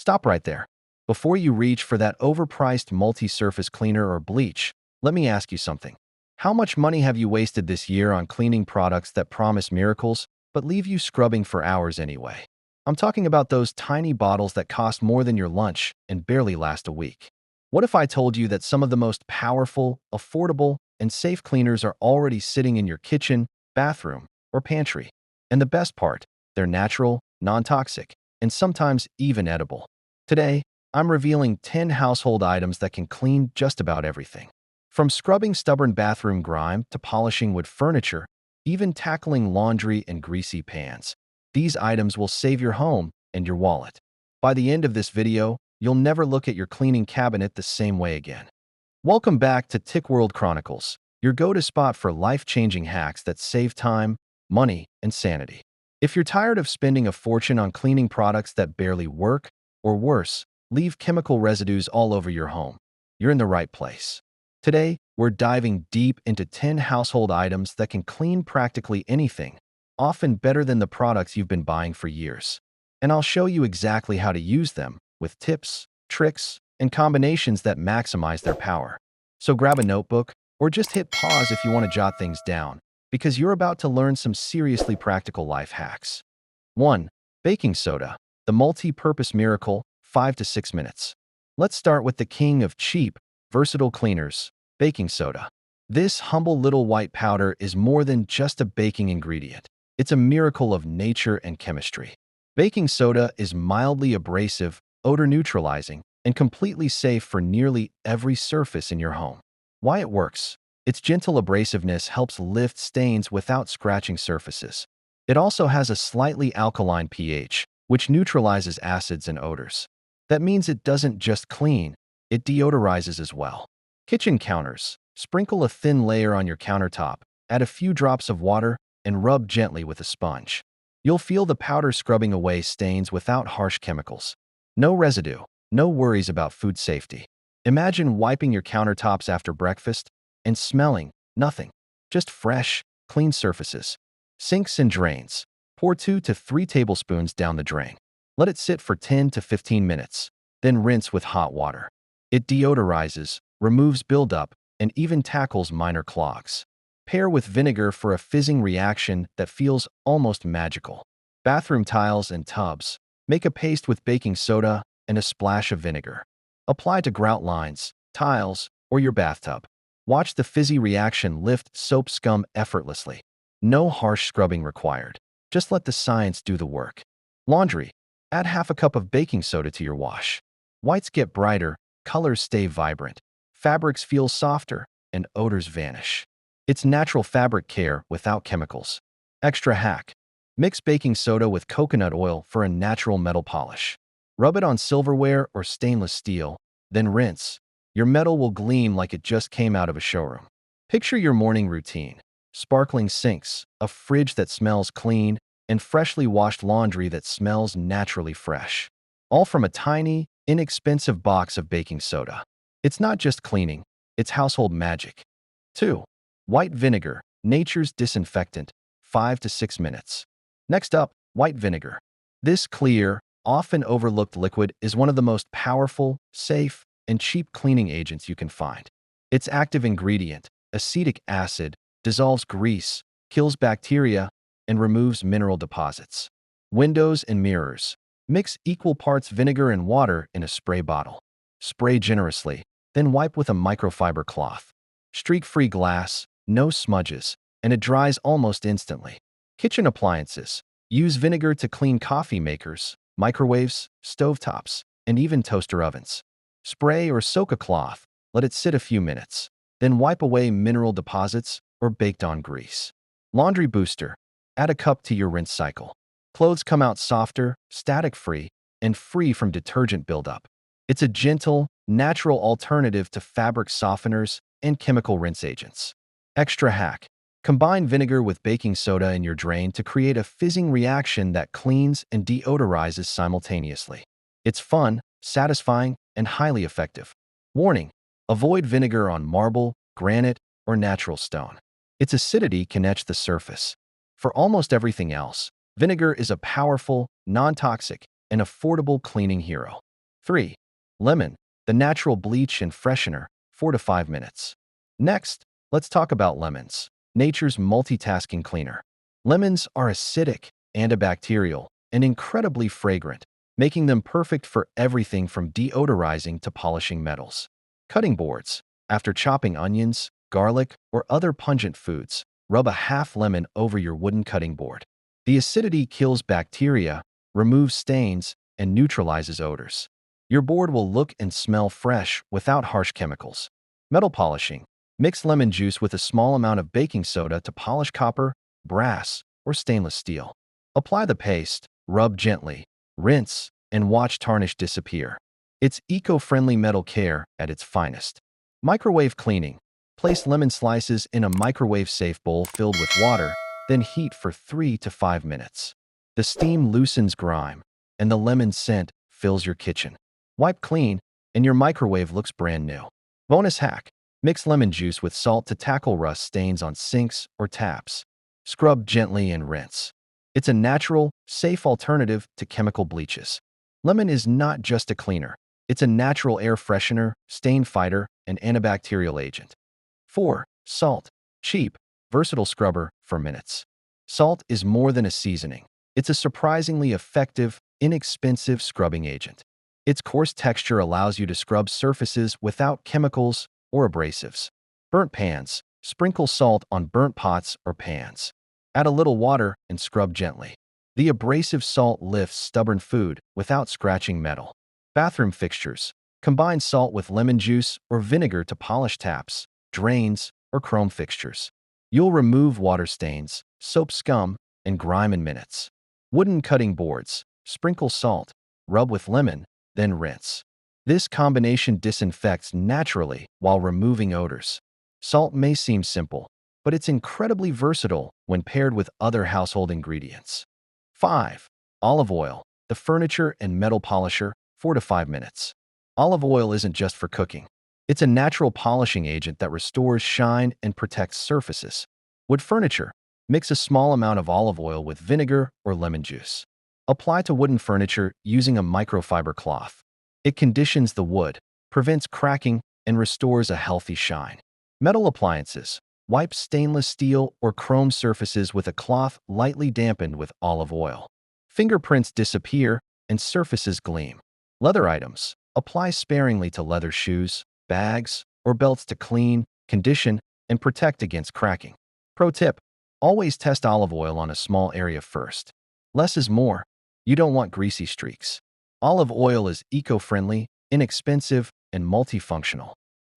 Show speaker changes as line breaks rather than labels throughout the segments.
stop right there. Before you reach for that overpriced multi-surface cleaner or bleach, let me ask you something. How much money have you wasted this year on cleaning products that promise miracles but leave you scrubbing for hours anyway? I'm talking about those tiny bottles that cost more than your lunch and barely last a week. What if I told you that some of the most powerful, affordable, and safe cleaners are already sitting in your kitchen, bathroom, or pantry? And the best part, they're natural, non-toxic, and sometimes even edible. Today, I'm revealing 10 household items that can clean just about everything. From scrubbing stubborn bathroom grime to polishing wood furniture, even tackling laundry and greasy pans. These items will save your home and your wallet. By the end of this video, you'll never look at your cleaning cabinet the same way again. Welcome back to Tick World Chronicles, your go-to spot for life-changing hacks that save time, money, and sanity. If you're tired of spending a fortune on cleaning products that barely work, or worse, leave chemical residues all over your home, you're in the right place. Today, we're diving deep into 10 household items that can clean practically anything, often better than the products you've been buying for years. And I'll show you exactly how to use them with tips, tricks, and combinations that maximize their power. So grab a notebook or just hit pause if you want to jot things down, because you're about to learn some seriously practical life hacks. 1. Baking soda, the multi-purpose miracle, 5 to 6 minutes. Let's start with the king of cheap, versatile cleaners, baking soda. This humble little white powder is more than just a baking ingredient. It's a miracle of nature and chemistry. Baking soda is mildly abrasive, odor-neutralizing, and completely safe for nearly every surface in your home. Why it works? Its gentle abrasiveness helps lift stains without scratching surfaces. It also has a slightly alkaline pH, which neutralizes acids and odors. That means it doesn't just clean, it deodorizes as well. Kitchen counters. Sprinkle a thin layer on your countertop, add a few drops of water, and rub gently with a sponge. You'll feel the powder scrubbing away stains without harsh chemicals. No residue, no worries about food safety. Imagine wiping your countertops after breakfast and smelling nothing, just fresh, clean surfaces. Sinks and drains. Pour 2 to 3 tablespoons down the drain. Let it sit for 10 to 15 minutes, then rinse with hot water. It deodorizes, removes buildup, and even tackles minor clogs. Pair with vinegar for a fizzing reaction that feels almost magical. Bathroom tiles and tubs. Make a paste with baking soda and a splash of vinegar. Apply to grout lines, tiles, or your bathtub. Watch the fizzy reaction lift soap scum effortlessly. No harsh scrubbing required. Just let the science do the work. Laundry. Add half a cup of baking soda to your wash. Whites get brighter, colors stay vibrant. Fabrics feel softer, and odors vanish. It's natural fabric care without chemicals. Extra hack. Mix baking soda with coconut oil for a natural metal polish. Rub it on silverware or stainless steel, then rinse. Your metal will gleam like it just came out of a showroom. Picture your morning routine. Sparkling sinks, a fridge that smells clean, and freshly washed laundry that smells naturally fresh. All from a tiny, inexpensive box of baking soda. It's not just cleaning, it's household magic. 2. White vinegar, nature's disinfectant, 5 to 6 minutes. Next up, white vinegar. This clear, often overlooked liquid is one of the most powerful, safe, and cheap cleaning agents you can find. Its active ingredient, acetic acid, dissolves grease, kills bacteria, and removes mineral deposits. Windows and mirrors. Mix equal parts vinegar and water in a spray bottle. Spray generously, then wipe with a microfiber cloth. Streak-free glass, no smudges, and it dries almost instantly. Kitchen appliances. Use vinegar to clean coffee makers, microwaves, stovetops, and even toaster ovens. Spray or soak a cloth, let it sit a few minutes, then wipe away mineral deposits or baked-on grease. Laundry booster. Add a cup to your rinse cycle. Clothes come out softer, static-free, and free from detergent buildup. It's a gentle, natural alternative to fabric softeners and chemical rinse agents. Extra hack. Combine vinegar with baking soda in your drain to create a fizzing reaction that cleans and deodorizes simultaneously. It's fun, satisfying, and highly effective. Warning: avoid vinegar on marble, granite, or natural stone. Its acidity can etch the surface. For almost everything else, vinegar is a powerful, non-toxic, and affordable cleaning hero. 3. Lemon, the natural bleach and freshener, 4 to 5 minutes. Next, let's talk about lemons, nature's multitasking cleaner. Lemons are acidic, antibacterial, and incredibly fragrant, making them perfect for everything from deodorizing to polishing metals. Cutting boards. After chopping onions, garlic, or other pungent foods, rub a half lemon over your wooden cutting board. The acidity kills bacteria, removes stains, and neutralizes odors. Your board will look and smell fresh without harsh chemicals. Metal polishing. Mix lemon juice with a small amount of baking soda to polish copper, brass, or stainless steel. Apply the paste, rub gently, rinse, and watch tarnish disappear. It's eco-friendly metal care at its finest. Microwave cleaning. Place lemon slices in a microwave-safe bowl filled with water, then heat for 3 to 5 minutes. The steam loosens grime, and the lemon scent fills your kitchen. Wipe clean, and your microwave looks brand new. Bonus hack. Mix lemon juice with salt to tackle rust stains on sinks or taps. Scrub gently and rinse. It's a natural, safe alternative to chemical bleaches. Lemon is not just a cleaner. It's a natural air freshener, stain fighter, and antibacterial agent. 4. Salt. Cheap, versatile scrubber for minutes. Salt is more than a seasoning. It's a surprisingly effective, inexpensive scrubbing agent. Its coarse texture allows you to scrub surfaces without chemicals or abrasives. Burnt pans. Sprinkle salt on burnt pots or pans. Add a little water and scrub gently. The abrasive salt lifts stubborn food without scratching metal. Bathroom fixtures. Combine salt with lemon juice or vinegar to polish taps, drains, or chrome fixtures. You'll remove water stains, soap scum, and grime in minutes. Wooden cutting boards. Sprinkle salt, rub with lemon, then rinse. This combination disinfects naturally while removing odors. Salt may seem simple, but it's incredibly versatile when paired with other household ingredients. 5. Olive oil, the furniture and metal polisher, 4 to 5 minutes. Olive oil isn't just for cooking. It's a natural polishing agent that restores shine and protects surfaces. Wood furniture. Mix a small amount of olive oil with vinegar or lemon juice. Apply to wooden furniture using a microfiber cloth. It conditions the wood, prevents cracking, and restores a healthy shine. Metal appliances. Wipe stainless steel or chrome surfaces with a cloth lightly dampened with olive oil. Fingerprints disappear and surfaces gleam. Leather items. Apply sparingly to leather shoes, bags, or belts to clean, condition, and protect against cracking. Pro tip. Always test olive oil on a small area first. Less is more. You don't want greasy streaks. Olive oil is eco-friendly, inexpensive, and multifunctional.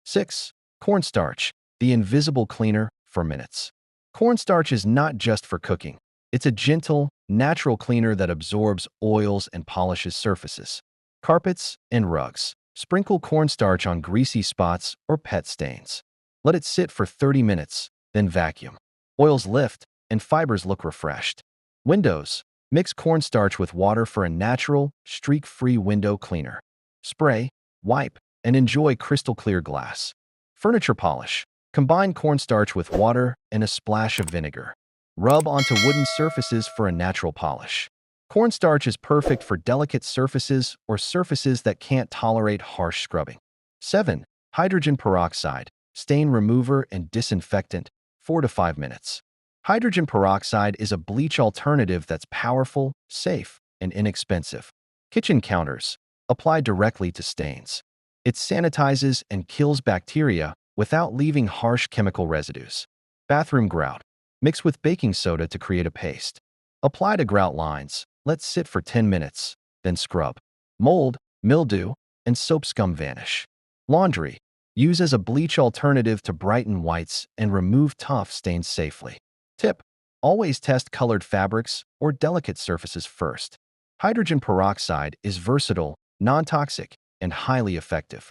6. Cornstarch, the invisible cleaner for minutes. Cornstarch is not just for cooking. It's a gentle, natural cleaner that absorbs oils and polishes surfaces. Carpets and rugs. Sprinkle cornstarch on greasy spots or pet stains. Let it sit for 30 minutes, then vacuum. Oils lift, and fibers look refreshed. Windows. Mix cornstarch with water for a natural, streak-free window cleaner. Spray, wipe, and enjoy crystal-clear glass. Furniture polish. Combine cornstarch with water and a splash of vinegar. Rub onto wooden surfaces for a natural polish. Cornstarch is perfect for delicate surfaces or surfaces that can't tolerate harsh scrubbing. 7. Hydrogen peroxide, stain remover and disinfectant, 4 to 5 minutes. Hydrogen peroxide is a bleach alternative that's powerful, safe, and inexpensive. Kitchen counters. Apply directly to stains. It sanitizes and kills bacteria without leaving harsh chemical residues. Bathroom grout. Mix with baking soda to create a paste. Apply to grout lines. Let sit for 10 minutes, then scrub. Mold, mildew, and soap scum vanish. Laundry. Use as a bleach alternative to brighten whites and remove tough stains safely. Tip. Always test colored fabrics or delicate surfaces first. Hydrogen peroxide is versatile, non-toxic, and highly effective.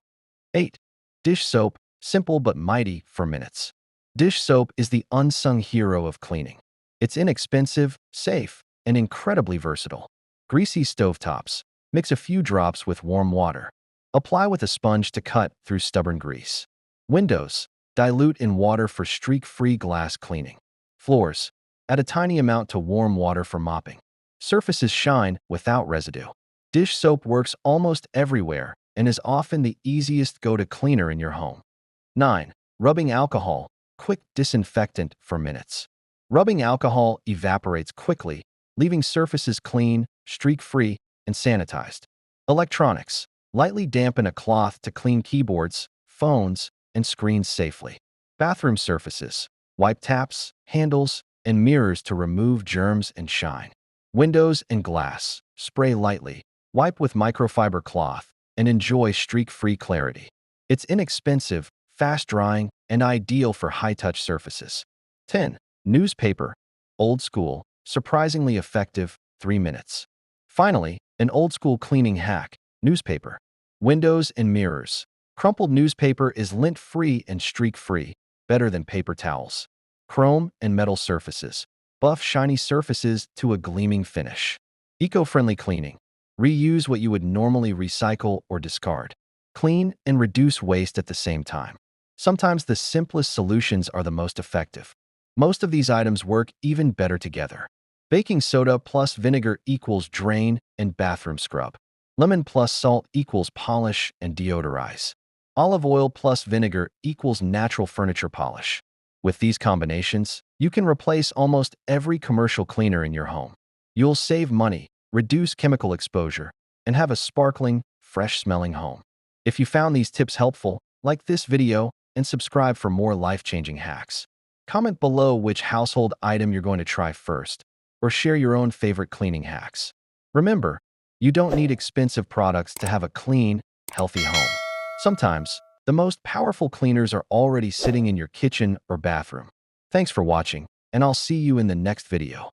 8. Dish soap, simple but mighty for minutes. Dish soap is the unsung hero of cleaning. It's inexpensive, safe, and incredibly versatile. Greasy stovetops. Mix a few drops with warm water. Apply with a sponge to cut through stubborn grease. Windows. Dilute in water for streak-free glass cleaning. Floors. Add a tiny amount to warm water for mopping. Surfaces shine without residue. Dish soap works almost everywhere and is often the easiest go-to cleaner in your home. 9. Rubbing alcohol, quick disinfectant for minutes. Rubbing alcohol evaporates quickly, leaving surfaces clean, streak-free, and sanitized. Electronics. Lightly dampen a cloth to clean keyboards, phones, and screens safely. Bathroom surfaces. Wipe taps, handles, and mirrors to remove germs and shine. Windows and glass. Spray lightly. Wipe with microfiber cloth and enjoy streak-free clarity. It's inexpensive, fast-drying, and ideal for high-touch surfaces. 10. Newspaper. Old school, surprisingly effective, 3 minutes. Finally, an old-school cleaning hack. Newspaper. Windows and mirrors. Crumpled newspaper is lint-free and streak-free, better than paper towels. Chrome and metal surfaces. Buff shiny surfaces to a gleaming finish. Eco-friendly cleaning. Reuse what you would normally recycle or discard. Clean and reduce waste at the same time. Sometimes the simplest solutions are the most effective. Most of these items work even better together. Baking soda plus vinegar equals drain and bathroom scrub. Lemon plus salt equals polish and deodorize. Olive oil plus vinegar equals natural furniture polish. With these combinations, you can replace almost every commercial cleaner in your home. You'll save money, reduce chemical exposure, and have a sparkling, fresh-smelling home. If you found these tips helpful, like this video and subscribe for more life-changing hacks. Comment below which household item you're going to try first, or share your own favorite cleaning hacks. Remember, you don't need expensive products to have a clean, healthy home. Sometimes, the most powerful cleaners are already sitting in your kitchen or bathroom. Thanks for watching, and I'll see you in the next video.